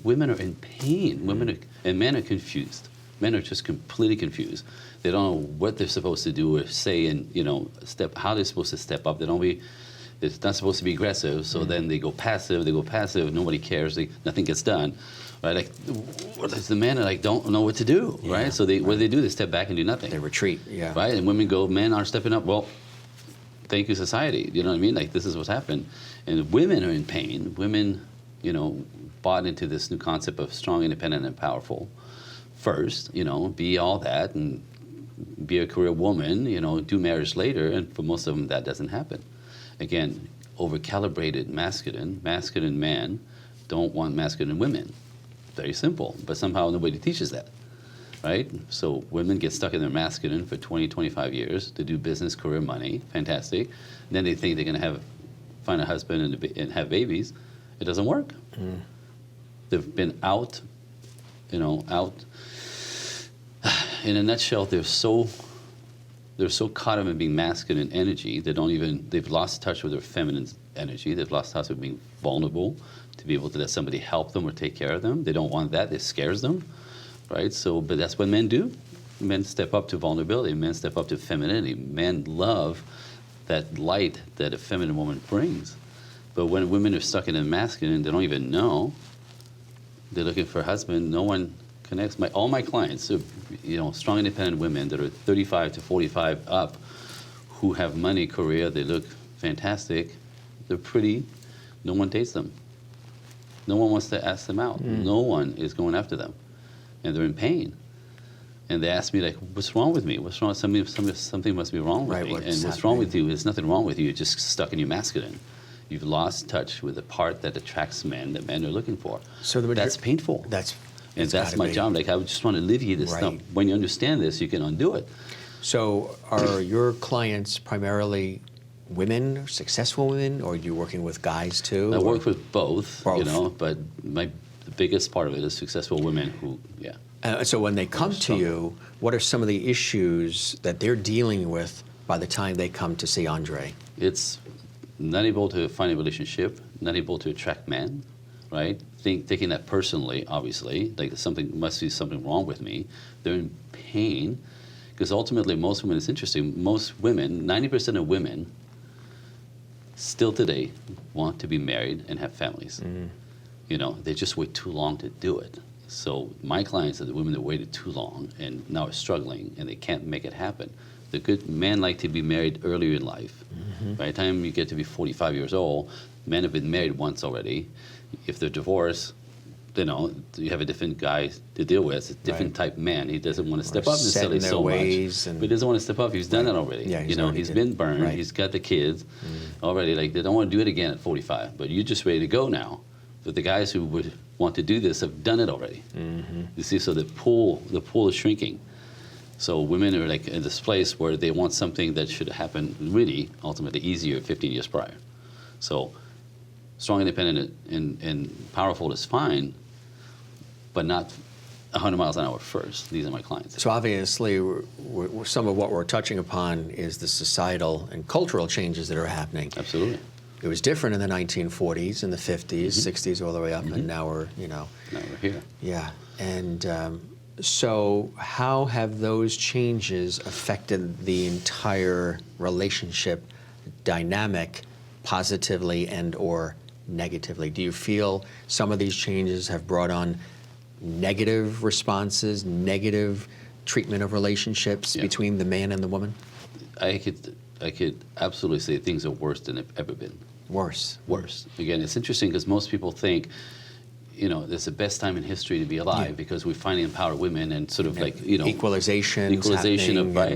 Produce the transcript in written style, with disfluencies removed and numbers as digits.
Women are in pain. And men are confused. Men are just completely confused. They don't know what they're supposed to do or say, and how they're supposed to step up. They're not supposed to be aggressive. So then they go passive. Nobody cares. Nothing gets done. Right? Like the men are like don't know what to do. Right? So what do? They step back and do nothing. They retreat. Yeah. Right? And women go, men aren't stepping up. Well, thank you, society. You know what I mean? Like this is what's happened. And women are in pain. Women, bought into this new concept of strong, independent, and powerful. First, be all that and be a career woman, do marriage later, and for most of them that doesn't happen. Again, over-calibrated masculine men don't want masculine women. Very simple, but somehow nobody teaches that, right? So women get stuck in their masculine for 20, 25 years to do business, career, money, fantastic. Then they think they're gonna find a husband and have babies. It doesn't work. They've been out. In a nutshell, they're so caught up in being masculine energy, they've lost touch with their feminine energy. They've lost touch with being vulnerable, to be able to let somebody help them or take care of them. They don't want that. It scares them, right? So, but that's what men do. Men step up to vulnerability. Men step up to femininity. Men love that light that a feminine woman brings. But when women are stuck in a masculine, they don't even know. They're looking for a husband. No one connects. All my clients, strong, independent women that are 35 to 45 up, who have money, career, they look fantastic, they're pretty. No one dates them. No one wants to ask them out. No one is going after them, and they're in pain. And they ask me, like, what's wrong with me? What's wrong? Something must be wrong with me. And what's wrong with you? There's nothing wrong with you. You're just stuck in your masculine. You've lost touch with the part that attracts men, that men are looking for. So that's painful. That's my job. Like, I just want to alleviate this stuff. When you understand this, you can undo it. So are your clients primarily women, successful women, or are you working with guys too? I work with both. But the biggest part of it is successful women who, so when they come to you, what are some of the issues that they're dealing with by the time they come to see Andre? It's not able to find a relationship, not able to attract men, right? Taking that personally, obviously, like must be something wrong with me. They're in pain, because ultimately most women, it's interesting, most women, 90% of women still today want to be married and have families. They just wait too long to do it. So my clients are the women that waited too long and now are struggling and they can't make it happen. The good men like to be married earlier in life. By the time you get to be 45 years old, men have been married once already. If they're divorced, you have a different guy to deal with, a different type man. He doesn't want to step up necessarily so much. But he doesn't want to step up. He's done that already. Yeah, he's been burned. He's got the kids already. Like, they don't want to do it again at 45. But you're just ready to go now. But the guys who would want to do this have done it already. You see, so the pool is shrinking. So women are like in this place where they want something that should happen really ultimately easier 15 years prior. So strong, independent, and powerful is fine, but not 100 miles an hour first. These are my clients. So obviously, some of what we're touching upon is the societal and cultural changes that are happening. Absolutely. It was different in the 1940s, in the 50s, 60s, all the way up, and now we're, Now we're here. Yeah, and so how have those changes affected the entire relationship dynamic positively and or negatively? Do you feel some of these changes have brought on negative responses, negative treatment of relationships between the man and the woman? I could absolutely say things are worse than they've ever been. Worse. Again, it's interesting because most people think, it's the best time in history to be alive because we finally empower women and sort of like, equalization of, right?